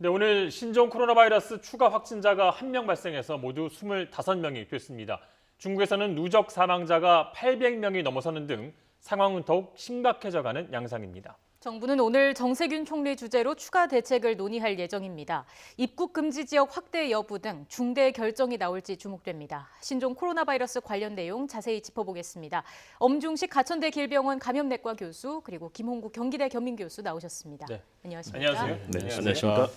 네, 오늘 신종 코로나 바이러스 추가 확진자가 1명 발생해서 모두 25명이 됐습니다. 중국에서는 누적 사망자가 800명이 넘어서는 등 상황은 더욱 심각해져가는 양상입니다. 정부는 오늘 정세균 총리 주재로 추가 대책을 논의할 예정입니다. 입국 금지 지역 확대 여부 등 중대 결정이 나올지 주목됩니다. 신종 코로나 바이러스 관련 내용 자세히 짚어보겠습니다. 엄중식 가천대 길병원 감염내과 교수 그리고 김홍국 경기대 겸임교수 나오셨습니다. 네. 안녕하십니까? 안녕하세요. 네, 안녕하십니까?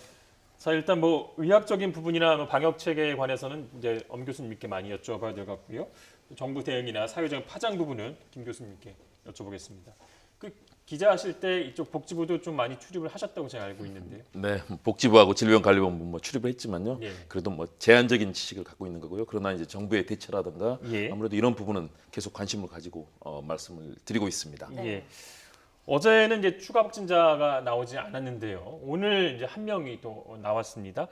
자, 일단 의학적인 부분이나 방역 체계에 관해서는 이제 엄 교수님께 많이 여쭤봐야 될 것 같고요. 정부 대응이나 사회적인 파장 부분은 김 교수님께 여쭤보겠습니다. 기자하실 때 이쪽 복지부도 좀 많이 출입을 하셨다고 제가 알고 있는데요. 네, 복지부하고 질병관리본부 출입을 했지만요. 예. 그래도 제한적인 지식을 갖고 있는 거고요. 그러나 이제 정부의 대처라든가 예. 아무래도 이런 부분은 계속 관심을 가지고 말씀을 드리고 있습니다. 네. 예. 어제는 이제 추가 확진자가 나오지 않았는데요. 오늘 이제 한 명이 또 나왔습니다.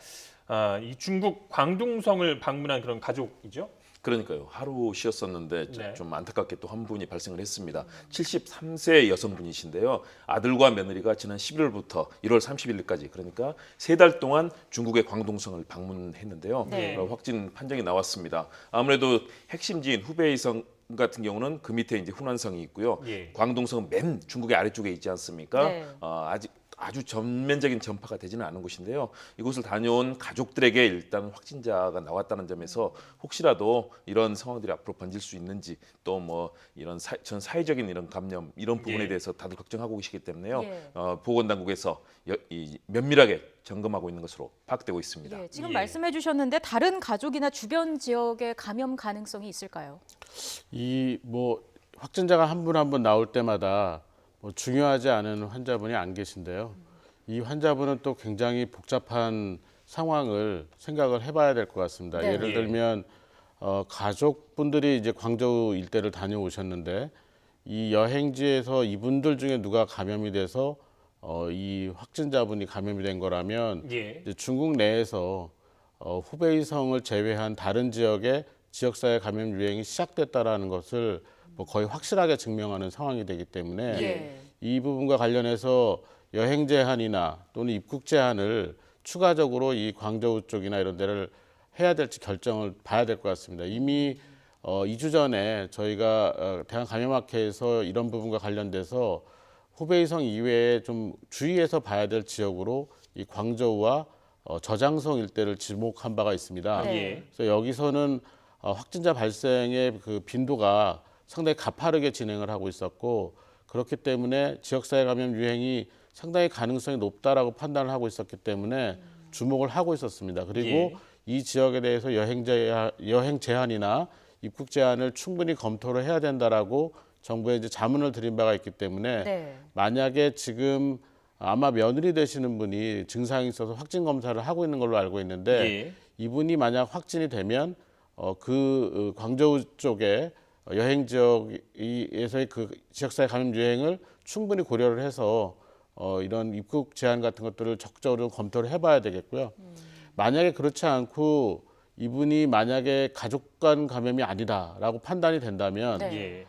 이 중국 광둥성을 방문한 그런 가족이죠. 그러니까요. 하루 쉬었었는데 네. 좀 안타깝게 또 한 분이 발생을 했습니다. 73세 여성분이신데요. 아들과 며느리가 지난 11월부터 1월 31일까지 그러니까 3달 동안 중국의 광둥성을 방문했는데요. 네. 확진 판정이 나왔습니다. 아무래도 핵심지인 후베이성 같은 경우는 그 밑에 이제 후난성이 있고요. 예. 광둥성은 맨 중국의 아래쪽에 있지 않습니까? 네. 아직 아주 전면적인 전파가 되지는 않은 곳인데요. 이곳을 다녀온 가족들에게 일단 확진자가 나왔다는 점에서 혹시라도 이런 상황들이 앞으로 번질 수 있는지 또 이런 전 사회적인 이런 감염 이런 부분에 예. 대해서 다들 걱정하고 계시기 때문에요. 예. 보건당국에서 면밀하게 점검하고 있는 것으로 파악되고 있습니다. 예, 지금 예. 말씀해 주셨는데 다른 가족이나 주변 지역에 감염 가능성이 있을까요? 확진자가 한 분 한 분 나올 때마다 중요하지 않은 환자분이 안 계신데요. 이 환자분은 또 굉장히 복잡한 상황을 생각을 해봐야 될 것 같습니다. 네. 예를 들면 가족분들이 이제 광저우 일대를 다녀오셨는데 이 여행지에서 이분들 중에 누가 감염이 돼서 이 확진자분이 감염이 된 거라면 예. 이제 중국 내에서 후베이성을 제외한 다른 지역에 지역사회 감염 유행이 시작됐다라는 것을 거의 확실하게 증명하는 상황이 되기 때문에 예. 이 부분과 관련해서 여행 제한이나 또는 입국 제한을 추가적으로 이 광저우 쪽이나 이런 데를 해야 될지 결정을 봐야 될 것 같습니다. 이미 2주 전에 저희가 대한감염학회에서 이런 부분과 관련돼서 후베이성 이외에 좀 주의해서 봐야 될 지역으로 이 광저우와 저장성 일대를 지목한 바가 있습니다. 네. 예. 그래서 여기서는 확진자 발생의 그 빈도가 상당히 가파르게 진행을 하고 있었고 그렇기 때문에 지역사회 감염 유행이 상당히 가능성이 높다라고 판단을 하고 있었기 때문에 주목을 하고 있었습니다. 그리고 예. 이 지역에 대해서 여행 제한이나 입국 제한을 충분히 검토를 해야 된다라고 정부에 이제 자문을 드린 바가 있기 때문에 네. 만약에 지금 아마 며느리 되시는 분이 증상이 있어서 확진 검사를 하고 있는 걸로 알고 있는데 예. 이분이 만약 확진이 되면 광저우 쪽에 여행 지역에서의 그 지역사회 감염 유행을 충분히 고려를 해서 이런 입국 제한 같은 것들을 적극적으로 검토를 해봐야 되겠고요. 만약에 그렇지 않고 이분이 만약에 가족 간 감염이 아니다라고 판단이 된다면 네. 예.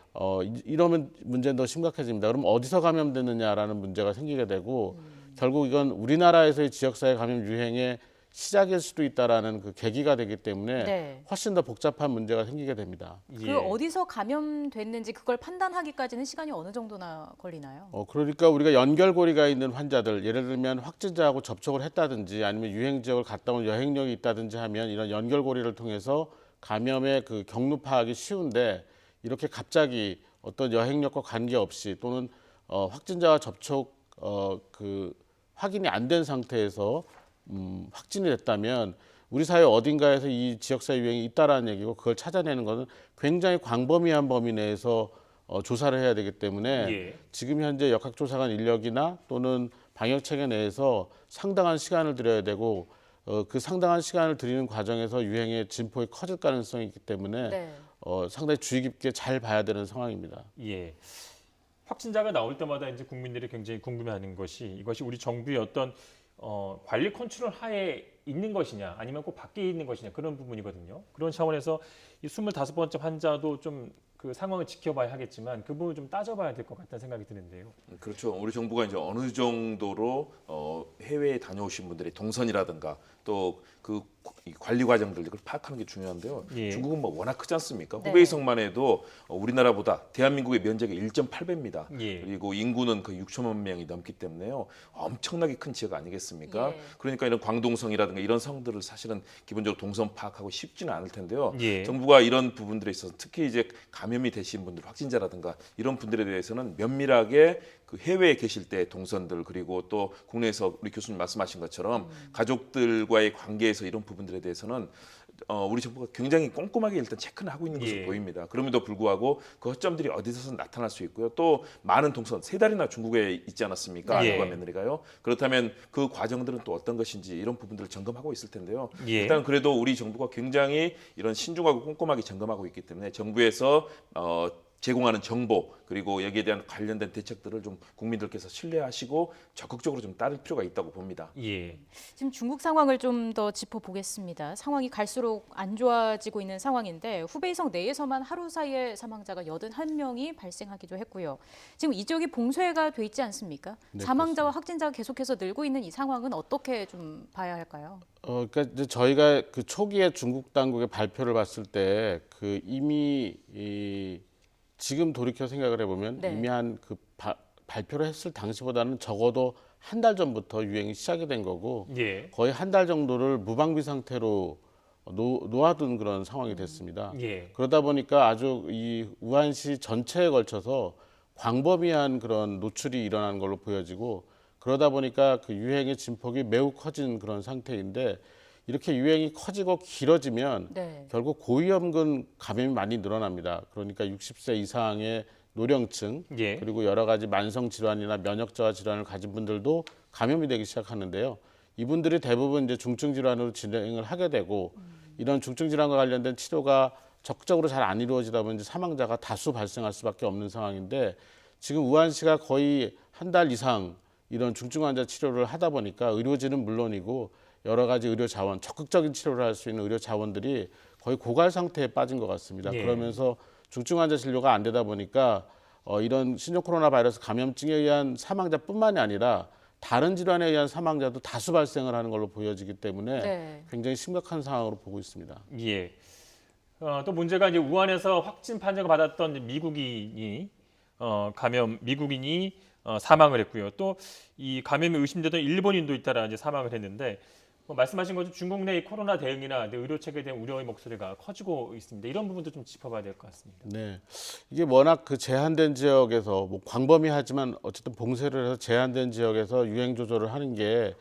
이러면 문제는 더 심각해집니다. 그럼 어디서 감염됐느냐라는 문제가 생기게 되고 결국 이건 우리나라에서의 지역사회 감염 유행의 시작일 수도 있다라는 그 계기가 되기 때문에 네. 훨씬 더 복잡한 문제가 생기게 됩니다. 예. 그 어디서 감염됐는지 그걸 판단하기까지는 시간이 어느 정도나 걸리나요? 그러니까 우리가 연결고리가 있는 환자들, 예를 들면 확진자하고 접촉을 했다든지 아니면 유행 지역을 갔다 온 여행력이 있다든지 하면 이런 연결고리를 통해서 감염의 그 경로 파악이 쉬운데 이렇게 갑자기 어떤 여행력과 관계없이 또는 확진자와 접촉 확인이 안 된 상태에서 확진이 됐다면 우리 사회 어딘가에서 이 지역사회 유행이 있다라는 얘기고 그걸 찾아내는 것은 굉장히 광범위한 범위 내에서 조사를 해야 되기 때문에 예. 지금 현재 역학조사관 인력이나 또는 방역체계 내에서 상당한 시간을 들여야 되고 그 상당한 시간을 들이는 과정에서 유행의 진폭이 커질 가능성이 있기 때문에 네. 상당히 주의 깊게 잘 봐야 되는 상황입니다. 예. 확진자가 나올 때마다 이제 국민들이 굉장히 궁금해하는 것이 이것이 우리 정부의 어떤 관리 컨트롤 하에 있는 것이냐 아니면 꼭 밖에 있는 것이냐 그런 부분이거든요. 그런 차원에서 이 25번째 환자도 좀 그 상황을 지켜봐야 하겠지만 그 부분 좀 따져봐야 될 것 같다는 생각이 드는데요. 그렇죠. 우리 정부가 이제 어느 정도로 해외에 다녀오신 분들의 동선이라든가 또 그 관리 과정들 이걸 파악하는 게 중요한데요. 예. 중국은 뭐 워낙 크지 않습니까? 네. 후베이성만 해도 우리나라보다 대한민국의 면적이 1.8배입니다. 예. 그리고 인구는 거의 6천만 명이 넘기 때문에요. 엄청나게 큰 지역 아니겠습니까? 예. 그러니까 이런 광동성이라든가 이런 성들을 사실은 기본적으로 동선 파악하고 쉽지는 않을 텐데요. 예. 정부가 이런 부분들에 있어서 특히 이제 감염이 되신 분들, 확진자라든가 이런 분들에 대해서는 면밀하게 그 해외에 계실 때 동선들 그리고 또 국내에서 우리 교수님 말씀하신 것처럼 가족들과의 관계에서 이런 부분들에 대해서는 우리 정부가 굉장히 꼼꼼하게 일단 체크는 하고 있는 것으로 예. 보입니다. 그럼에도 불구하고 그 허점들이 어디서 나타날 수 있고요. 또 많은 동선 3달이나 중국에 있지 않았습니까? 예. 아들과 며느리가요. 그렇다면 그 과정들은 또 어떤 것인지 이런 부분들을 점검하고 있을 텐데요. 예. 일단 그래도 우리 정부가 굉장히 이런 신중하고 꼼꼼하게 점검하고 있기 때문에 정부에서 제공하는 정보 그리고 여기에 대한 관련된 대책들을 좀 국민들께서 신뢰하시고 적극적으로 좀 따를 필요가 있다고 봅니다. 예. 지금 중국 상황을 좀 더 짚어보겠습니다. 상황이 갈수록 안 좋아지고 있는 상황인데 후베이성 내에서만 하루 사이에 사망자가 81명이 발생하기도 했고요. 지금 이 지역이 봉쇄가 돼 있지 않습니까? 네, 사망자와 확진자가 계속해서 늘고 있는 이 상황은 어떻게 좀 봐야 할까요? 그러니까 이제 저희가 그 초기에 중국 당국의 발표를 봤을 때 그 이미 지금 돌이켜 생각을 해보면 네. 이미 한 그 발표를 했을 당시보다는 적어도 한 달 전부터 유행이 시작이 된 거고 예. 거의 한 달 정도를 무방비 상태로 놓아둔 그런 상황이 됐습니다. 예. 그러다 보니까 아주 이 우한시 전체에 걸쳐서 광범위한 그런 노출이 일어나는 걸로 보여지고 그러다 보니까 그 유행의 진폭이 매우 커진 그런 상태인데 이렇게 유행이 커지고 길어지면 네. 결국 고위험군 감염이 많이 늘어납니다. 그러니까 60세 이상의 노령층 예. 그리고 여러 가지 만성 질환이나 면역 저하 질환을 가진 분들도 감염이 되기 시작하는데요. 이분들이 대부분 이제 중증 질환으로 진행을 하게 되고 이런 중증 질환과 관련된 치료가 적극적으로 잘 안 이루어지다 보니 사망자가 다수 발생할 수밖에 없는 상황인데 지금 우한시가 거의 한 달 이상 이런 중증 환자 치료를 하다 보니까 의료진은 물론이고 여러 가지 의료 자원, 적극적인 치료를 할 수 있는 의료 자원들이 거의 고갈 상태에 빠진 것 같습니다. 예. 그러면서 중증 환자 진료가 안 되다 보니까 이런 신종 코로나 바이러스 감염증에 의한 사망자뿐만이 아니라 다른 질환에 의한 사망자도 다수 발생을 하는 걸로 보여지기 때문에 네. 굉장히 심각한 상황으로 보고 있습니다. 예. 또 문제가 이제 우한에서 확진 판정을 받았던 미국인이 사망을 했고요. 또 이 감염이 의심되던 일본인도 잇따라 이제 사망을 했는데 말씀하신 것처럼 중국 내 코로나 대응이나 의료 체계에 대한 우려의 목소리가 커지고 있습니다. 이런 부분도 좀 짚어봐야 될 것 같습니다. 네, 이게 워낙 그 제한된 지역에서 뭐 광범위하지만 어쨌든 봉쇄를 해서 제한된 지역에서 유행 조절을 하는 게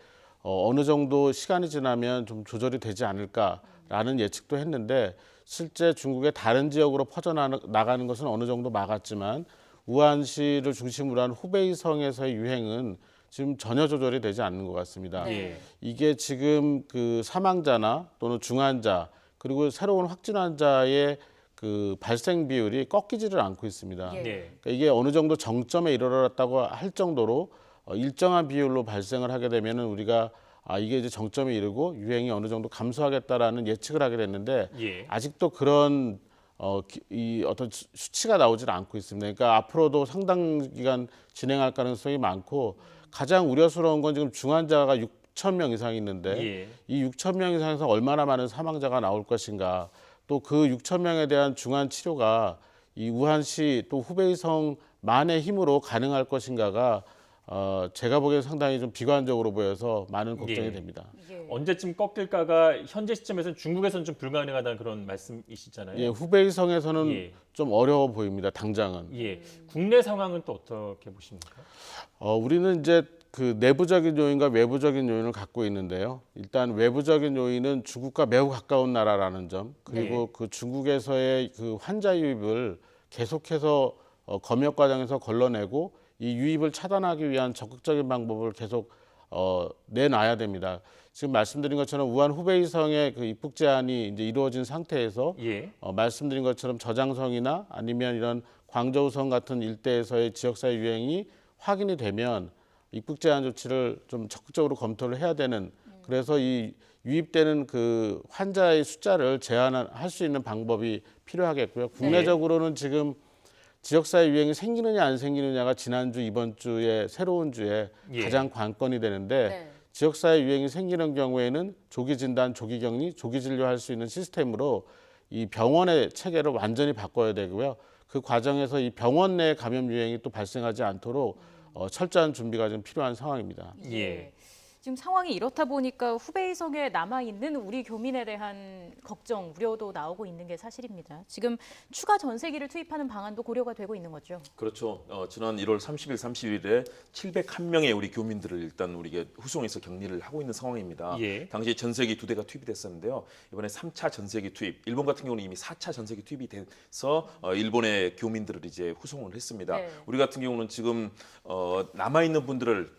어느 정도 시간이 지나면 좀 조절이 되지 않을까라는 예측도 했는데 실제 중국의 다른 지역으로 퍼져나가는 것은 어느 정도 막았지만 우한시를 중심으로 한 후베이성에서의 유행은 지금 전혀 조절이 되지 않는 것 같습니다. 예. 이게 지금 그 사망자나 또는 중환자 그리고 새로운 확진 환자의 그 발생 비율이 꺾이지를 않고 있습니다. 예. 네. 그러니까 이게 어느 정도 정점에 이르렀다고 할 정도로 일정한 비율로 발생을 하게 되면은 우리가 이게 이제 정점에 이르고 유행이 어느 정도 감소하겠다라는 예측을 하게 됐는데 예. 아직도 그런 이 어떤 수치가 나오질 않고 있습니다. 그러니까 앞으로도 상당 기간 진행할 가능성이 많고 가장 우려스러운 건 지금 중환자가 6천 명 이상 있는데 예. 이 6천 명 이상에서 얼마나 많은 사망자가 나올 것인가 또 그 6천 명에 대한 중환 치료가 이 우한시 또 후베이성만의 힘으로 가능할 것인가가 제가 보기엔 상당히 좀 비관적으로 보여서 많은 걱정이 예. 됩니다. 예. 언제쯤 꺾일까가 현재 시점에서는 중국에서는 좀 불가능하다는 그런 말씀이시잖아요. 예, 후베이성에서는 예. 좀 어려워 보입니다. 당장은. 예. 국내 상황은 또 어떻게 보십니까? 우리는 이제 그 내부적인 요인과 외부적인 요인을 갖고 있는데요. 일단 외부적인 요인은 중국과 매우 가까운 나라라는 점, 그리고 그 중국에서의 그 환자 유입을 계속해서 검역 과정에서 걸러내고 이 유입을 차단하기 위한 적극적인 방법을 계속 내놔야 됩니다. 지금 말씀드린 것처럼 우한 후베이성의 그 입국 제한이 이제 이루어진 상태에서 예. 말씀드린 것처럼 저장성이나 아니면 이런 광저우성 같은 일대에서의 지역사회 유행이 확인이 되면 입국 제한 조치를 좀 적극적으로 검토를 해야 되는 그래서 이 유입되는 그 환자의 숫자를 제한할 수 있는 방법이 필요하겠고요. 국내적으로는 지금 지역사회 유행이 생기느냐 안 생기느냐가 지난주 이번 주에 새로운 주에 예. 가장 관건이 되는데 지역사회 유행이 생기는 경우에는 조기 진단, 조기 격리, 조기 진료할 수 있는 시스템으로 이 병원의 체계를 완전히 바꿔야 되고요. 그 과정에서 이 병원 내 감염 유행이 또 발생하지 않도록 철저한 준비가 좀 필요한 상황입니다. 예. 지금 상황이 이렇다 보니까 후베이성에 남아있는 우리 교민에 대한 걱정, 우려도 나오고 있는 게 사실입니다. 지금 추가 전세기를 투입하는 방안도 고려가 되고 있는 거죠. 그렇죠. 지난 1월 30일, 31일에 701명의 우리 교민들을 일단 우리가 후송해서 격리를 하고 있는 상황입니다. 예. 당시 전세기 2대가 투입이 됐었는데요. 이번에 3차 전세기 투입, 일본 같은 경우는 이미 4차 전세기 투입이 돼서 일본의 교민들을 이제 후송을 했습니다. 네. 우리 같은 경우는 지금 남아 있는 분들을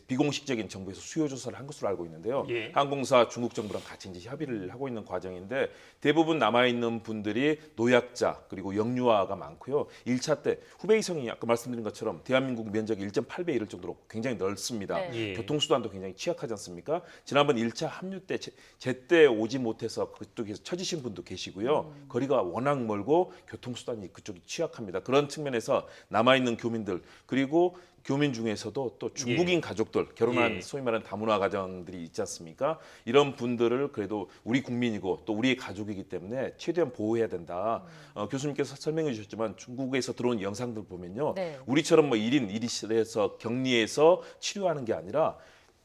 비공식적인 정부에서 수요 조사를 한 것으로 알고 있는데요. 예. 항공사 중국 정부랑 같이 이제 협의를 하고 있는 과정인데 대부분 남아 있는 분들이 노약자 그리고 영유아가 많고요. 1차 때 후베이성이 아까 말씀드린 것처럼 대한민국 면적이 1.8배 이를 정도로 굉장히 넓습니다. 네. 예. 교통수단도 굉장히 취약하지 않습니까? 지난번 1차 합류 때 제때 오지 못해서 그쪽에서 처지신 분도 계시고요. 거리가 워낙 멀고 교통수단이 그쪽이 취약합니다. 그런 측면에서 남아있는 교민들 그리고 교민 중에서도 또 중국인 가족들 결혼한 예. 소위 말하는 다문화 가정들이 있지 않습니까? 이런 분들을 그래도 우리 국민이고 또 우리의 가족이기 때문에 최대한 보호해야 된다. 교수님께서 설명해 주셨지만 중국에서 들어온 영상들 보면요. 네. 우리처럼 뭐 1인 1실에서 격리해서 치료하는 게 아니라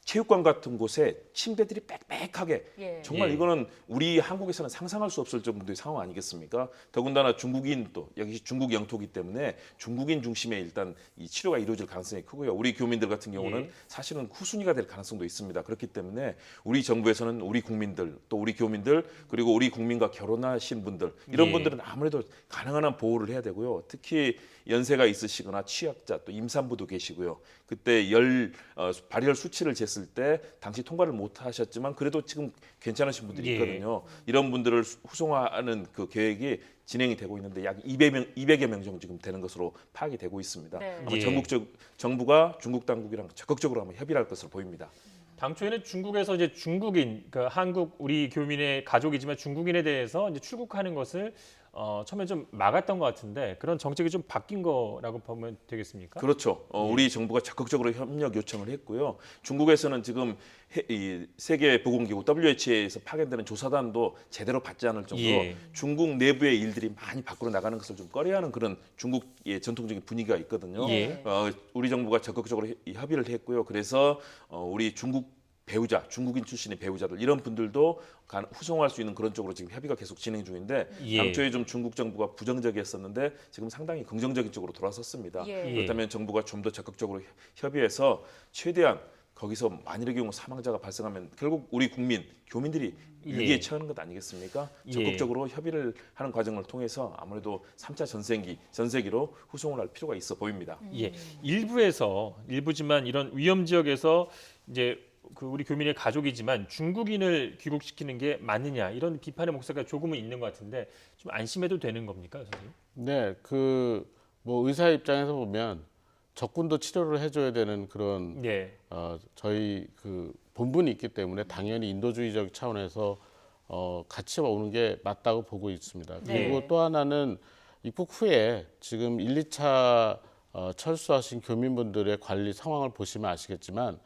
체육관 같은 곳에 침대들이 빽빽하게 예. 정말 예. 이거는 우리 한국에서는 상상할 수 없을 정도의 상황 아니겠습니까? 더군다나 중국인 또 여기 중국 영토이기 때문에 중국인 중심의 일단 이 치료가 이루어질 가능성이 크고요. 우리 교민들 같은 경우는 예. 사실은 후순위가 될 가능성도 있습니다. 그렇기 때문에 우리 정부에서는 우리 국민들 또 우리 교민들 그리고 우리 국민과 결혼하신 분들 이런 예. 분들은 아무래도 가능한 한 보호를 해야 되고요. 특히 연세가 있으시거나 취약자 또 임산부도 계시고요. 그때 발열 수치를 쟀을 때 당시 통과를 못 하셨지만 그래도 지금 괜찮으신 분들이 예. 있거든요. 이런 분들을 후송하는 그 계획이 진행이 되고 있는데 약 200여 명 정도 지금 되는 것으로 파악이 되고 있습니다. 네. 아마 예. 정부가 중국 당국이랑 적극적으로 한번 협의를 할 것으로 보입니다. 당초에는 중국에서 이제 중국인, 그러니까 한국 우리 교민의 가족이지만 중국인에 대해서 이제 출국하는 것을 처음에 좀 막았던 것 같은데 그런 정책이 좀 바뀐 거라고 보면 되겠습니까? 그렇죠. 우리 정부가 적극적으로 협력 요청을 했고요. 중국에서는 지금 이 세계보건기구 WHO에서 파견되는 조사단도 제대로 받지 않을 정도로 예. 중국 내부의 일들이 많이 밖으로 나가는 것을 좀 꺼려하는 그런 중국의 전통적인 분위기가 있거든요. 예. 우리 정부가 적극적으로 협의를 했고요. 그래서 우리 중국 배우자, 중국인 출신의 배우자들 이런 분들도 후송할 수 있는 그런 쪽으로 지금 협의가 계속 진행 중인데 예. 당초에 좀 중국 정부가 부정적이었었는데 지금 상당히 긍정적인 쪽으로 돌아섰습니다. 예. 그렇다면 정부가 좀 더 적극적으로 협의해서 최대한 거기서 만일의 경우 사망자가 발생하면 결국 우리 국민, 교민들이 예. 위기에 처하는 것 아니겠습니까? 예. 적극적으로 협의를 하는 과정을 통해서 아무래도 3차 전세기로 후송을 할 필요가 있어 보입니다. 예, 일부지만 이런 위험 지역에서 이제 그 우리 교민의 가족이지만 중국인을 귀국시키는 게 맞느냐 이런 비판의 목소리가 조금은 있는 것 같은데 좀 안심해도 되는 겁니까, 선생님? 네, 뭐 의사 입장에서 보면 적군도 치료를 해줘야 되는 그런 예, 저희 그 본분이 있기 때문에 당연히 인도주의적 차원에서 같이 오는 게 맞다고 보고 있습니다. 그리고 네. 또 하나는 입국 후에 지금 1, 2차 철수하신 교민분들의 관리 상황을 보시면 아시겠지만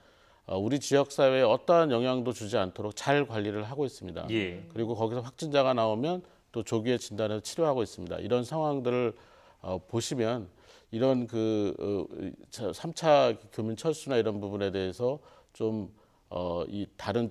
우리 지역 사회에 어떠한 영향도 주지 않도록 잘 관리를 하고 있습니다. 예. 그리고 거기서 확진자가 나오면 또 조기에 진단해서 치료하고 있습니다. 이런 상황들을 보시면 이런 3차 교민 철수나 이런 부분에 대해서 좀 이 다른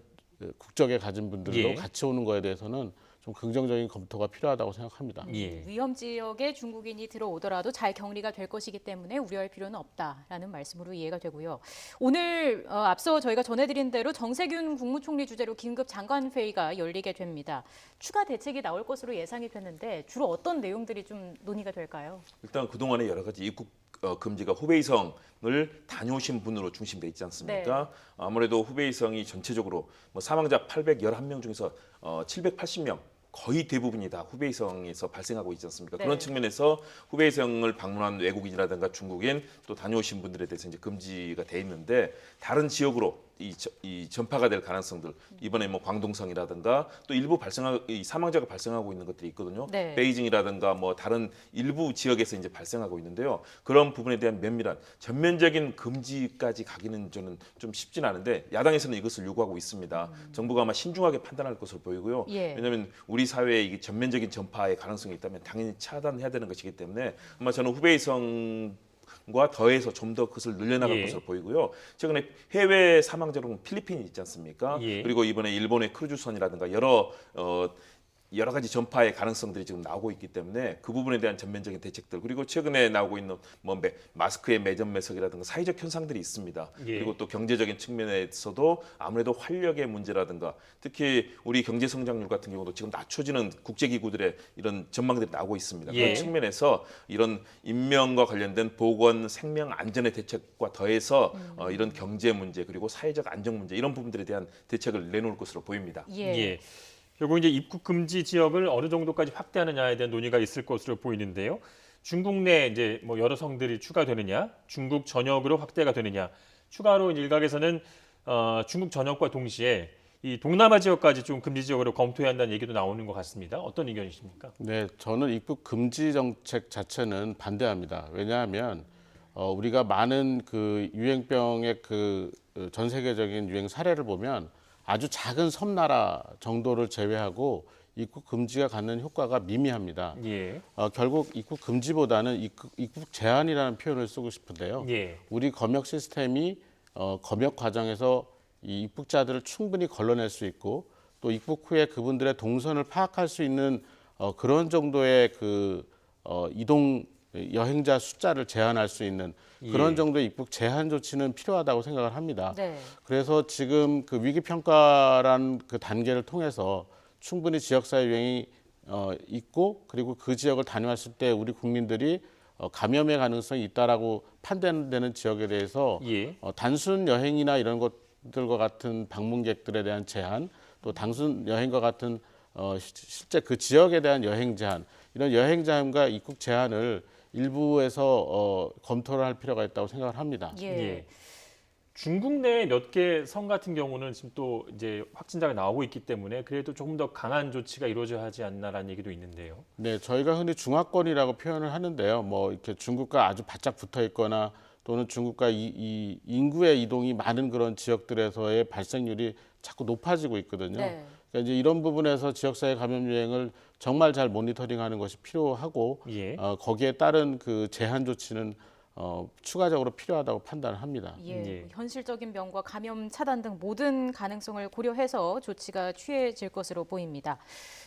국적에 가진 분들도 예. 같이 오는 거에 대해서는 좀 긍정적인 검토가 필요하다고 생각합니다. 예. 위험 지역에 중국인이 들어오더라도 잘 격리가 될 것이기 때문에 우려할 필요는 없다라는 말씀으로 이해가 되고요. 오늘 앞서 저희가 전해드린 대로 정세균 국무총리 주재로 긴급 장관회의가 열리게 됩니다. 추가 대책이 나올 것으로 예상이 되는데 주로 어떤 내용들이 좀 논의가 될까요? 일단 그동안에 여러 가지 입국 금지가 후베이성을 다녀오신 분으로 중심돼 있지 않습니까? 아무래도 후베이성이 전체적으로 뭐 사망자 811명 중에서 780명 거의 대부분이 다 후베이성에서 발생하고 있지 않습니까? 네. 그런 측면에서 후베이성을 방문한 외국인이라든가 중국인 또 다녀오신 분들에 대해서 이제 금지가 돼 있는데 다른 지역으로 이 전파가 될 가능성들 이번에 뭐 광동성이라든가 또 일부 이 사망자가 발생하고 있는 것들이 있거든요. 네. 베이징이라든가 뭐 다른 일부 지역에서 이제 발생하고 있는데요. 그런 부분에 대한 면밀한 전면적인 금지까지 가기는 저는 좀 쉽진 않은데 야당에서는 이것을 요구하고 있습니다. 정부가 아마 신중하게 판단할 것으로 보이고요. 예. 왜냐하면 우리 사회에 이게 전면적인 전파의 가능성이 있다면 당연히 차단해야 되는 것이기 때문에 아마 저는 후베이성과 더해서 좀 더 그것을 늘려나갈 예. 것으로 보이고요. 최근에 해외 사망자로 필리핀이 있지 않습니까? 예. 그리고 이번에 일본의 크루즈선이라든가 여러 가지 전파의 가능성들이 지금 나오고 있기 때문에 그 부분에 대한 전면적인 대책들 그리고 최근에 나오고 있는 뭐 마스크의 매점 매석이라든가 사회적 현상들이 있습니다. 예. 그리고 또 경제적인 측면에서도 아무래도 활력의 문제라든가 특히 우리 경제 성장률 같은 경우도 지금 낮춰지는 국제기구들의 이런 전망들이 나오고 있습니다. 예. 그런 측면에서 이런 인명과 관련된 보건, 생명 안전의 대책과 더해서 이런 경제 문제 그리고 사회적 안정 문제 이런 부분들에 대한 대책을 내놓을 것으로 보입니다. 예. 결국 이제 입국 금지 지역을 어느 정도까지 확대하느냐에 대한 논의가 있을 것으로 보이는데요. 중국 내 이제 뭐 여러 성들이 추가되느냐, 중국 전역으로 확대가 되느냐, 추가로 일각에서는 중국 전역과 동시에 이 동남아 지역까지 좀 금지 지역으로 검토해야 한다는 얘기도 나오는 것 같습니다. 어떤 의견이십니까? 네, 저는 입국 금지 정책 자체는 반대합니다. 왜냐하면 우리가 많은 그 유행병의 그 전 세계적인 유행 사례를 보면 아주 작은 섬나라 정도를 제외하고 입국 금지가 갖는 효과가 미미합니다. 예. 결국 입국 금지보다는 입국 제한이라는 표현을 쓰고 싶은데요. 예. 우리 검역 시스템이 검역 과정에서 이 입국자들을 충분히 걸러낼 수 있고 또 입국 후에 그분들의 동선을 파악할 수 있는 그런 정도의 그 이동 여행자 숫자를 제한할 수 있는 그런 정도의 입국 제한 조치는 필요하다고 생각을 합니다. 네. 그래서 지금 그 위기 평가라는 그 단계를 통해서 충분히 지역사회 유행이 있고 그리고 그 지역을 다녀왔을 때 우리 국민들이 감염의 가능성이 있다라고 판단되는 지역에 대해서 예. 단순 여행이나 이런 것들과 같은 방문객들에 대한 제한, 또 단순 여행과 같은 실제 그 지역에 대한 여행 제한, 이런 여행 제한과 입국 제한을 일부에서 검토를 할 필요가 있다고 생각을 합니다. 예. 중국 내 몇 개 성 같은 경우는 지금 또 이제 확진자가 나오고 있기 때문에 그래도 조금 더 강한 조치가 이루어져야 하지 않나라는 얘기도 있는데요. 네, 저희가 흔히 중화권이라고 표현을 하는데요. 뭐 이렇게 중국과 아주 바짝 붙어 있거나 또는 중국과 이 인구의 이동이 많은 그런 지역들에서의 발생률이 자꾸 높아지고 있거든요. 네. 그러니까 이제 이런 부분에서 지역사회 감염 유행을 정말 잘 모니터링하는 것이 필요하고 예. 거기에 따른 그 제한 조치는 추가적으로 필요하다고 판단합니다. 예. 현실적인 병과 감염 차단 등 모든 가능성을 고려해서 조치가 취해질 것으로 보입니다.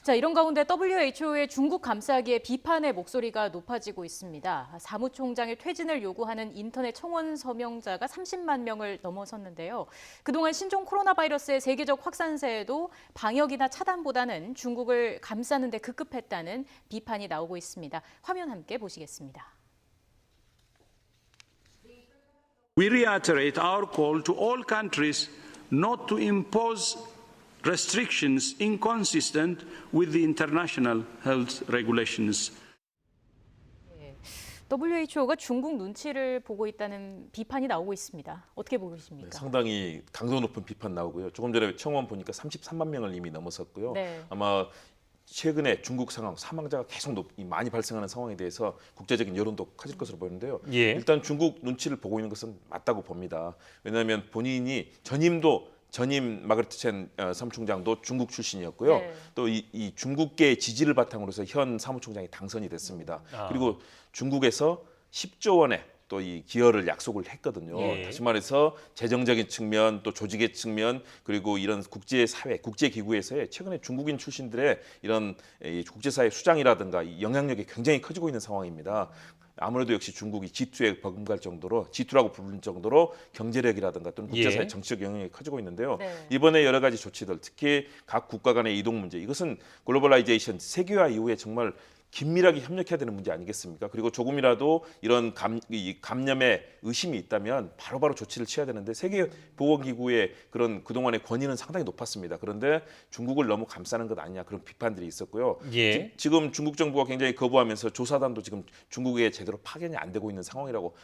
자, 이런 가운데 WHO의 중국 감싸기에 비판의 목소리가 높아지고 있습니다. 사무총장의 퇴진을 요구하는 인터넷 청원 서명자가 30만 명을 넘어섰는데요. 그동안 신종 코로나 바이러스의 세계적 확산세에도 방역이나 차단보다는 중국을 감싸는 데 급급했다는 비판이 나오고 있습니다. 화면 함께 보시겠습니다. We reiterate our call to all countries not to impose restrictions inconsistent with the international health regulations. WHO가 중국 눈치를 보고 있다는 비판이 나오고 있습니다. 어떻게 보고 계십니까? 네, 상당히 강도 높은 비판 나오고요. 조금 전에 청원 보니까 33만 명을 이미 넘어섰고요. 네. 아마 최근에 중국 상황, 사망자가 계속 많이 발생하는 상황에 대해서 국제적인 여론도 커질 것으로 보이는데요. 예. 일단 중국 눈치를 보고 있는 것은 맞다고 봅니다. 왜냐하면 본인이 전임 마그레트 첸 사무총장도 중국 출신이었고요. 네. 또 이 중국계 지지를 바탕으로 해서 현 사무총장이 당선이 됐습니다. 그리고 중국에서 10조 원의 또 이 기여를 약속을 했거든요. 예. 다시 말해서 재정적인 측면, 또 조직의 측면, 그리고 이런 국제사회, 국제기구에서의 최근에 중국인 출신들의 이런 국제사회 수장이라든가 이 영향력이 굉장히 커지고 있는 상황입니다. 아무래도 역시 중국이 G2에 버금갈 정도로 G2라고 부르는 정도로 경제력이라든가 또는 국제사회 예. 정치적 영향이 커지고 있는데요. 네. 이번에 여러 가지 조치들, 특히 각 국가 간의 이동 문제, 이것은 글로벌라이제이션 세계화 이후에 정말 긴밀하게 협력해야 되는 문제 아니겠습니까? 그리고 조금이라도 이런 감염의 의심이 있다면 바로바로 조치를 취해야 되는데 세계보건기구의 그런 그동안의 권위는 상당히 높았습니다. 그런데 중국을 너무 감싸는 것 아니냐 그런 비판들이 있었고요. 예. 지금 중국 정부가 굉장히 거부하면서 조사단도 지금 중국에 제대로 파견이 안 되고 있는 상황이라고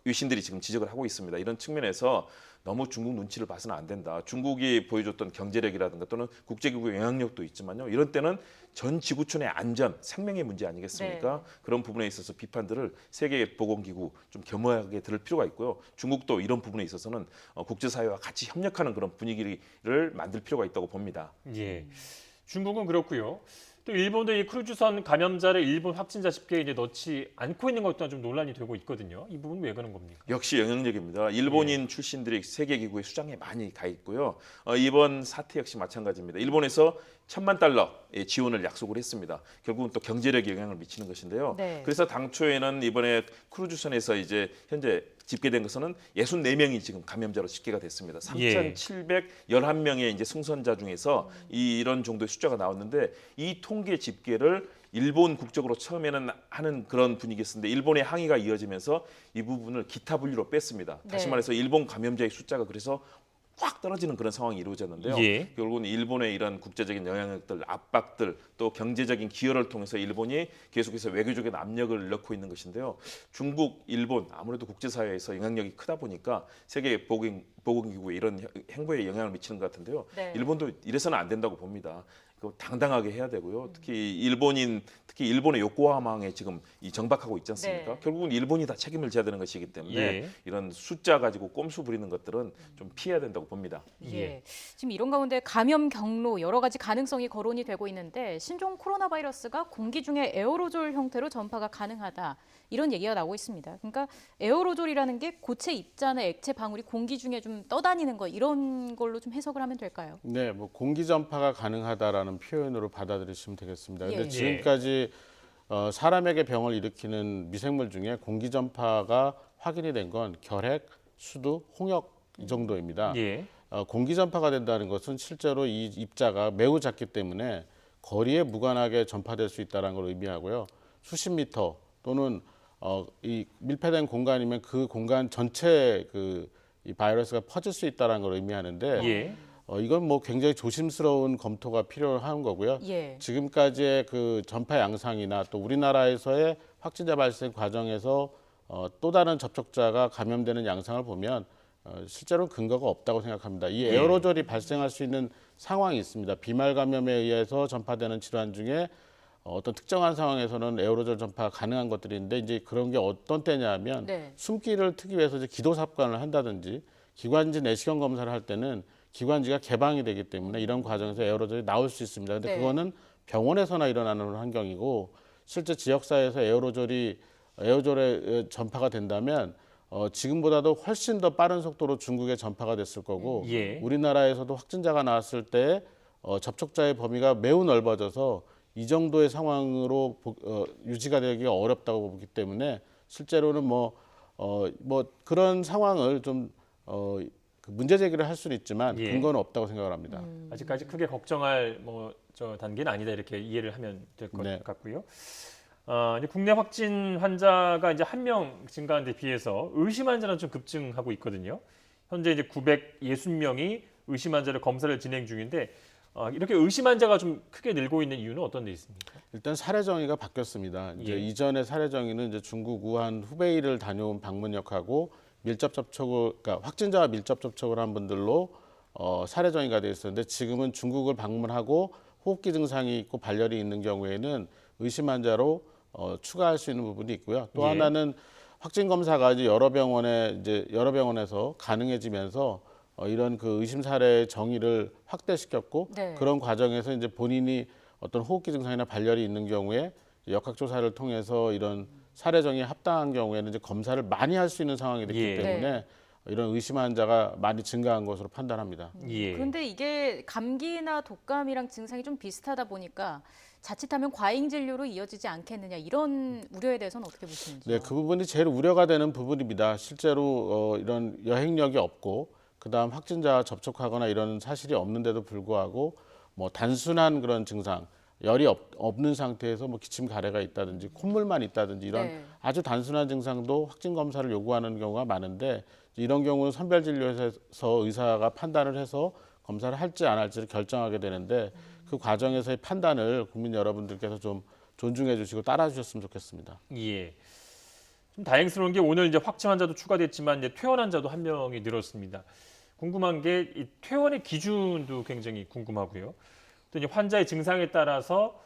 외신들이 지금 지적을 하고 있습니다. 이런 측면에서 너무 중국 눈치를 봐서는 안 된다. 중국이 보여줬던 경제력이라든가 또는 국제기구의 영향력도 있지만요. 이런 때는 전 지구촌의 안전, 생명의 문제 아니겠습니까? 네. 그런 부분에 있어서 비판들을 세계보건기구 좀 겸허하게 들을 필요가 있고요. 중국도 이런 부분에 있어서는 국제사회와 같이 협력하는 그런 분위기를 만들 필요가 있다고 봅니다. 예. 중국은 그렇고요. 또 일본도 이 크루즈선 감염자를 일본 확진자 집계에 이제 넣지 않고 있는 것 또한 좀 논란이 되고 있거든요. 이 부분은 왜 그런 겁니까? 역시 영향력입니다. 일본인 출신들이 세계기구의 수장에 많이 가 있고요. 이번 사태 역시 마찬가지입니다. 일본에서 1,000만 달러의 지원을 약속을 했습니다. 결국은 또 경제력에 영향을 미치는 것인데요. 네. 그래서 당초에는 이번에 크루즈선에서 이제 현재 집계된 것은 64명이 지금 감염자로 집계가 됐습니다. 예. 3,711명의 이제 승선자 중에서 이런 정도의 숫자가 나왔는데 이 통계 집계를 일본 국적으로 처음에는 하는 그런 분위기였는데 일본의 항의가 이어지면서 이 부분을 기타 분류로 뺐습니다. 다시 네. 말해서 일본 감염자의 숫자가 그래서 확 떨어지는 그런 상황이 이루어졌는데요. 예. 결국은 일본의 이런 국제적인 영향력들, 압박들, 또 경제적인 기여를 통해서 일본이 계속해서 외교적인 압력을 넣고 있는 것인데요. 중국, 일본 아무래도 국제사회에서 영향력이 크다 보니까 세계 보건기구에 이런 행보에 영향을 미치는 것 같은데요. 네. 일본도 이래서는 안 된다고 봅니다. 당당하게 해야 되고요. 특히 일본의 요코하마항에 지금 이 정박하고 있지 않습니까? 네. 결국은 일본이 다 책임을 져야 되는 것이기 때문에 예. 이런 숫자 가지고 꼼수 부리는 것들은 좀 피해야 된다고 봅니다. 예. 지금 이런 가운데 감염 경로 여러 가지 가능성이 거론이 되고 있는데 신종 코로나 바이러스가 공기 중에 에어로졸 형태로 전파가 가능하다. 이런 얘기가 나오고 있습니다. 그러니까 에어로졸이라는 게 고체 입자나 액체 방울이 공기 중에 좀 떠다니는 거 이런 걸로 좀 해석을 하면 될까요? 네, 뭐 공기 전파가 가능하다라는 표현으로 받아들이시면 되겠습니다. 근데 예. 지금까지 사람에게 병을 일으키는 미생물 중에 공기 전파가 확인이 된 건 결핵, 수두, 홍역 이 정도입니다. 예. 공기 전파가 된다는 것은 실제로 이 입자가 매우 작기 때문에 거리에 무관하게 전파될 수 있다는 걸 의미하고요. 수십 미터 또는 이 밀폐된 공간이면 그 공간 전체에 이 바이러스가 퍼질 수 있다는 걸 의미하는데 예. 이건 뭐 굉장히 조심스러운 검토가 필요한 거고요. 예. 지금까지의 그 전파 양상이나 또 우리나라에서의 확진자 발생 과정에서 또 다른 접촉자가 감염되는 양상을 보면 실제로 근거가 없다고 생각합니다. 이 에어로졸이 발생할 수 있는 상황이 있습니다. 비말 감염에 의해서 전파되는 질환 중에 어떤 특정한 상황에서는 에어로졸 전파가 가능한 것들이 있는데 이제 그런 게 어떤 때냐면 네. 숨기를 트기 위해서 이제 기도 삽관을 한다든지 기관지 내시경 검사를 할 때는 기관지가 개방이 되기 때문에 이런 과정에서 에어로졸이 나올 수 있습니다. 근데 네. 그거는 병원에서나 일어나는 환경이고 실제 지역사회에서 에어로졸에 전파가 된다면 지금보다도 훨씬 더 빠른 속도로 중국에 전파가 됐을 거고 예. 우리나라에서도 확진자가 나왔을 때 접촉자의 범위가 매우 넓어져서 이 정도의 상황으로 유지가 되기가 어렵다고 보기 때문에 실제로는 뭐 그런 상황을 좀 문제 제기를 할 수는 있지만 예. 근거는 없다고 생각을 합니다. 아직까지 크게 걱정할 저 단계는 아니다 이렇게 이해를 하면 될 것 네. 같고요. 이제 국내 확진 환자가 이제 1명 증가한 데 비해서 의심 환자는 좀 급증하고 있거든요. 현재 이제 960명이 의심 환자를 검사를 진행 중인데 이렇게 의심 환자가 좀 크게 늘고 있는 이유는 어떤 데 있습니까? 일단 사례 정의가 바뀌었습니다. 이제 예. 이전의 사례 정의는 이제 중국 우한 후베이를 다녀온 방문역하고 그러니까 확진자와 밀접 접촉을 한 분들로 사례 정의가 되어 있었는데 지금은 중국을 방문하고 호흡기 증상이 있고 발열이 있는 경우에는 의심 환자로 추가할 수 있는 부분이 있고요. 또 예. 하나는 확진 검사가 이제 여러 병원에서 가능해지면서 이런 그 의심 사례의 정의를 확대시켰고 네. 그런 과정에서 이제 본인이 어떤 호흡기 증상이나 발열이 있는 경우에 역학조사를 통해서 이런 사례 정의에 합당한 경우에는 이제 검사를 많이 할 수 있는 상황이 됐기 예. 때문에 이런 의심 환자가 많이 증가한 것으로 판단합니다. 예. 그런데 이게 감기나 독감이랑 증상이 좀 비슷하다 보니까 자칫하면 과잉 진료로 이어지지 않겠느냐 이런 우려에 대해서는 어떻게 보시는지요? 네, 그 부분이 제일 우려가 되는 부분입니다. 실제로 이런 여행력이 없고 그다음 확진자와 접촉하거나 이런 사실이 없는데도 불구하고 뭐 단순한 그런 증상, 열이 없는 상태에서 뭐 기침 가래가 있다든지 콧물만 있다든지 이런 네. 아주 단순한 증상도 확진 검사를 요구하는 경우가 많은데 이런 경우는 선별 진료에서 의사가 판단을 해서 검사를 할지 안 할지를 결정하게 되는데 그 과정에서의 판단을 국민 여러분들께서 좀 존중해 주시고 따라 주셨으면 좋겠습니다. 예. 좀 다행스러운 게 오늘 이제 확진 환자도 추가됐지만 이제 퇴원 환자도 한 명이 늘었습니다. 궁금한 게 이 퇴원의 기준도 굉장히 궁금하고요. 또 이제 환자의 증상에 따라서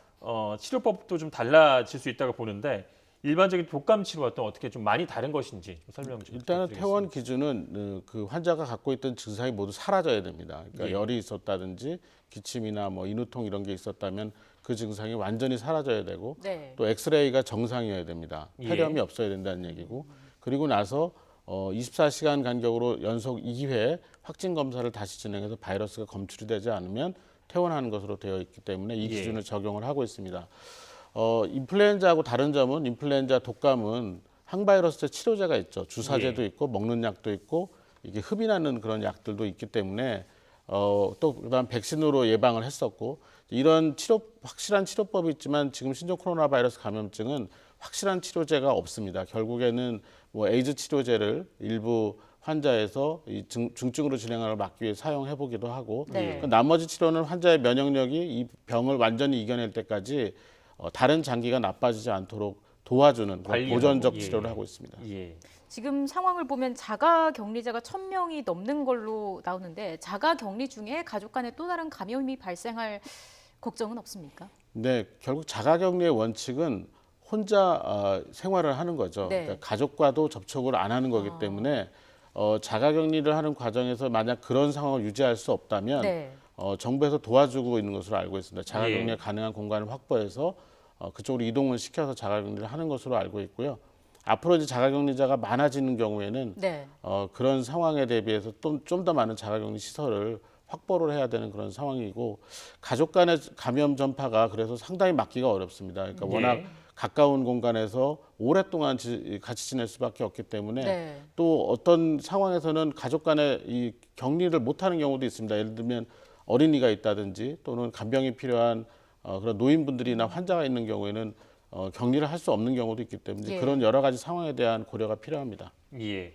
치료법도 좀 달라질 수 있다고 보는데 일반적인 독감 치료와 또 어떻게 좀 많이 다른 것인지 설명 좀 일단은 부탁드리겠습니다. 퇴원 기준은 그 환자가 갖고 있던 증상이 모두 사라져야 됩니다. 그러니까 예. 열이 있었다든지 기침이나 뭐 인후통 이런 게 있었다면 그 증상이 완전히 사라져야 되고 네. 또 엑스레이가 정상이어야 됩니다. 예. 폐렴이 없어야 된다는 얘기고 그리고 나서 24시간 간격으로 연속 2회 확진 검사를 다시 진행해서 바이러스가 검출이 되지 않으면 퇴원하는 것으로 되어 있기 때문에 이 예. 기준을 적용을 하고 있습니다. 인플루엔자하고 다른 점은 인플루엔자 독감은 항바이러스 치료제가 있죠. 주사제도 예. 있고 먹는 약도 있고 이게 흡인하는 그런 약들도 있기 때문에 또 그다음 백신으로 예방을 했었고 이런 확실한 치료법이 있지만 지금 신종 코로나 바이러스 감염증은 확실한 치료제가 없습니다. 결국에는 뭐 에이즈 치료제를 일부 환자에서 이 중증으로 진행하는 걸 막기 위해 사용해 보기도 하고 네. 나머지 치료는 환자의 면역력이 이 병을 완전히 이겨낼 때까지 다른 장기가 나빠지지 않도록 도와주는 그런 관리하고, 보전적 예. 치료를 하고 있습니다. 예. 지금 상황을 보면 자가 격리자가 1,000명이 넘는 걸로 나오는데 자가 격리 중에 가족 간에 또 다른 감염이 발생할 걱정은 없습니까? 네, 결국 자가격리의 원칙은 혼자 생활을 하는 거죠. 네. 그러니까 가족과도 접촉을 안 하는 거기 때문에 자가격리를 하는 과정에서 만약 그런 상황을 유지할 수 없다면 네. 정부에서 도와주고 있는 것으로 알고 있습니다. 자가격리에 예. 가능한 공간을 확보해서 그쪽으로 이동을 시켜서 자가격리를 하는 것으로 알고 있고요. 앞으로 이제 자가격리자가 많아지는 경우에는 네. 그런 상황에 대비해서 좀 더 많은 자가격리 시설을 확보를 해야 되는 그런 상황이고 가족 간의 감염 전파가 그래서 상당히 막기가 어렵습니다. 그러니까 예. 워낙 가까운 공간에서 오랫동안 같이 지낼 수밖에 없기 때문에 네. 또 어떤 상황에서는 가족 간의 이 격리를 못하는 경우도 있습니다. 예를 들면 어린이가 있다든지 또는 간병이 필요한 그런 노인분들이나 환자가 있는 경우에는 격리를 할 수 없는 경우도 있기 때문에 예. 그런 여러 가지 상황에 대한 고려가 필요합니다. 예.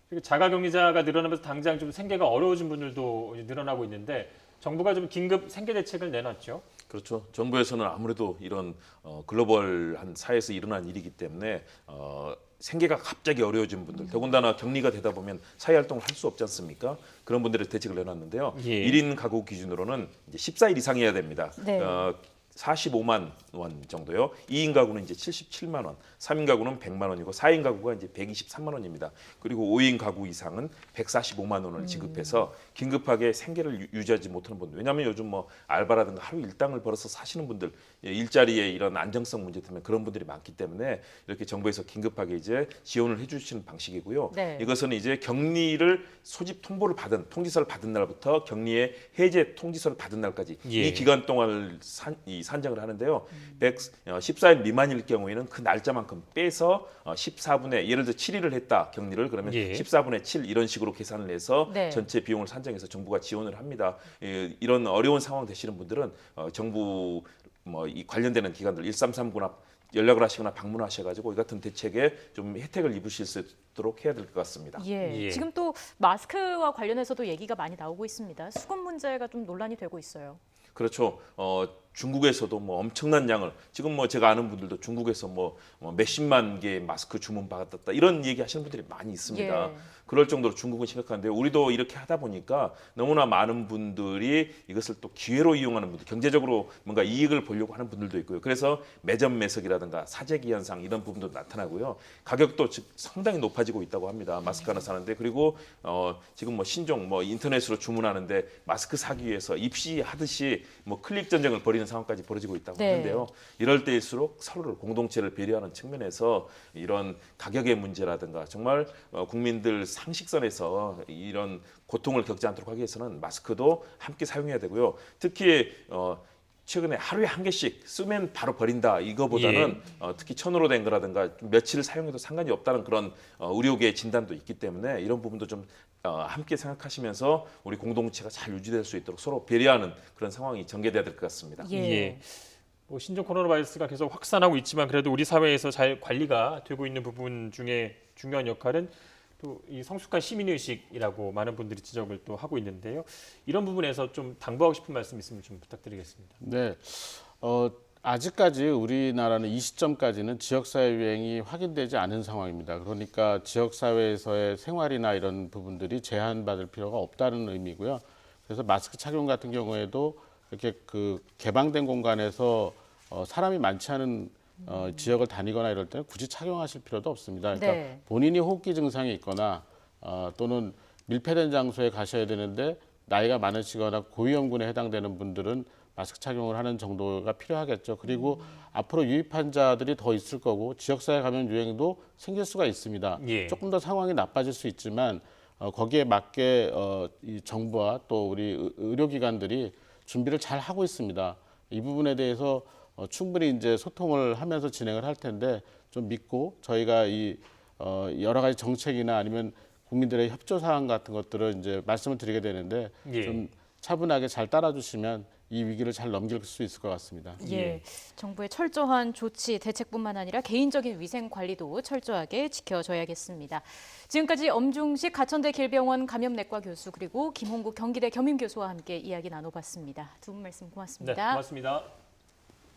그리고 자가격리자가 늘어나면서 당장 좀 생계가 어려워진 분들도 이제 늘어나고 있는데 정부가 좀 긴급 생계 대책을 내놨죠. 그렇죠. 정부에서는 아무래도 이런 글로벌한 사회에서 일어난 일이기 때문에 생계가 갑자기 어려워진 분들, 더군다나 격리가 되다 보면 사회 활동을 할 수 없지 않습니까? 그런 분들의 대책을 내놨는데요. 예. 1인 가구 기준으로는 이제 14일 이상이어야 됩니다. 네. 45만 원 정도요. 2인 가구는 이제 77만 원, 3인 가구는 100만 원이고 4인 가구가 이제 123만 원입니다. 그리고 5인 가구 이상은 145만 원을 지급해서 긴급하게 생계를 유지하지 못하는 분들. 왜냐하면 요즘 뭐 알바라든가 하루 일당을 벌어서 사시는 분들, 일자리에 이런 안정성 문제 때문에 그런 분들이 많기 때문에 이렇게 정부에서 긴급하게 이제 지원을 해주시는 방식이고요. 네. 이것은 이제 격리를 소집 통보를 받은 통지서를 받은 날부터 격리의 해제 통지서를 받은 날까지 예. 이 기간 동안을 산정을 하는데요. 14일 미만일 경우에는 그 날짜만큼 빼서 14분의 예를 들어 7일을 했다 격리를 그러면 예. 14분의 7 이런 식으로 계산을 해서 네. 전체 비용을 산정해서 정부가 지원을 합니다. 이런 어려운 상황 되시는 분들은 정부 뭐 이 관련되는 기관들 1339나 연락을 하시거나 방문하셔가지고 이 같은 대책에 좀 혜택을 입으실 수 있도록 해야 될 것 같습니다. 예. 예. 지금 또 마스크와 관련해서도 얘기가 많이 나오고 있습니다. 수급 문제가 좀 논란이 되고 있어요. 그렇죠. 중국에서도 뭐 엄청난 양을 지금 뭐 제가 아는 분들도 중국에서 뭐 몇십만 개의 마스크 주문 받았다 이런 얘기 하시는 분들이 많이 있습니다. 예. 그럴 정도로 중국은 심각한데 우리도 이렇게 하다 보니까 너무나 많은 분들이 이것을 또 기회로 이용하는 분들, 경제적으로 뭔가 이익을 보려고 하는 분들도 있고요. 그래서 매점 매석이라든가 사재기 현상 이런 부분도 나타나고요. 가격도 상당히 높아지고 있다고 합니다. 마스크 하나 사는데 그리고 지금 뭐 신종 뭐 인터넷으로 주문하는데 마스크 사기 위해서 입시하듯이 뭐 클릭 전쟁을 벌이는 상황까지 벌어지고 있다고 네. 하는데요. 이럴 때일수록 서로를 공동체를 배려하는 측면에서 이런 가격의 문제라든가 정말 국민들 상식선에서 이런 고통을 겪지 않도록 하기 위해서는 마스크도 함께 사용해야 되고요. 특히 최근에 하루에 한 개씩 쓰면 바로 버린다 이거보다는 특히 천으로 된 거라든가 좀 며칠 사용해도 상관이 없다는 그런 의료계 진단도 있기 때문에 이런 부분도 좀 함께 생각하시면서 우리 공동체가 잘 유지될 수 있도록 서로 배려하는 그런 상황이 전개돼야 될 것 같습니다. 예. 뭐 신종 코로나 바이러스가 계속 확산하고 있지만 그래도 우리 사회에서 잘 관리가 되고 있는 부분 중에 중요한 역할은 또 이 성숙한 시민의식이라고 많은 분들이 지적을 또 하고 있는데요. 이런 부분에서 좀 당부하고 싶은 말씀 있으면 좀 부탁드리겠습니다. 네. 아직까지 우리나라는 이 시점까지는 지역사회 유행이 확인되지 않은 상황입니다. 그러니까 지역사회에서의 생활이나 이런 부분들이 제한받을 필요가 없다는 의미고요. 그래서 마스크 착용 같은 경우에도 이렇게 그 개방된 공간에서 사람이 많지 않은 지역을 다니거나 이럴 때는 굳이 착용하실 필요도 없습니다. 그러니까 네. 본인이 호흡기 증상이 있거나 또는 밀폐된 장소에 가셔야 되는데 나이가 많으시거나 고위험군에 해당되는 분들은 마스크 착용을 하는 정도가 필요하겠죠. 그리고 앞으로 유입 환자들이 더 있을 거고 지역사회 감염 유행도 생길 수가 있습니다. 예. 조금 더 상황이 나빠질 수 있지만 거기에 맞게 이 정부와 또 우리 의료기관들이 준비를 잘 하고 있습니다. 이 부분에 대해서 충분히 이제 소통을 하면서 진행을 할 텐데 좀 믿고 저희가 이 여러 가지 정책이나 아니면 국민들의 협조 사항 같은 것들을 이제 말씀을 드리게 되는데 예. 좀 차분하게 잘 따라주시면 이 위기를 잘 넘길 수 있을 것 같습니다. 예, 정부의 철저한 조치, 대책뿐만 아니라 개인적인 위생 관리도 철저하게 지켜줘야겠습니다. 지금까지 엄중식 가천대 길병원 감염내과 교수 그리고 김홍국 경기대 겸임교수와 함께 이야기 나눠봤습니다. 두 분 말씀 고맙습니다. 네, 고맙습니다.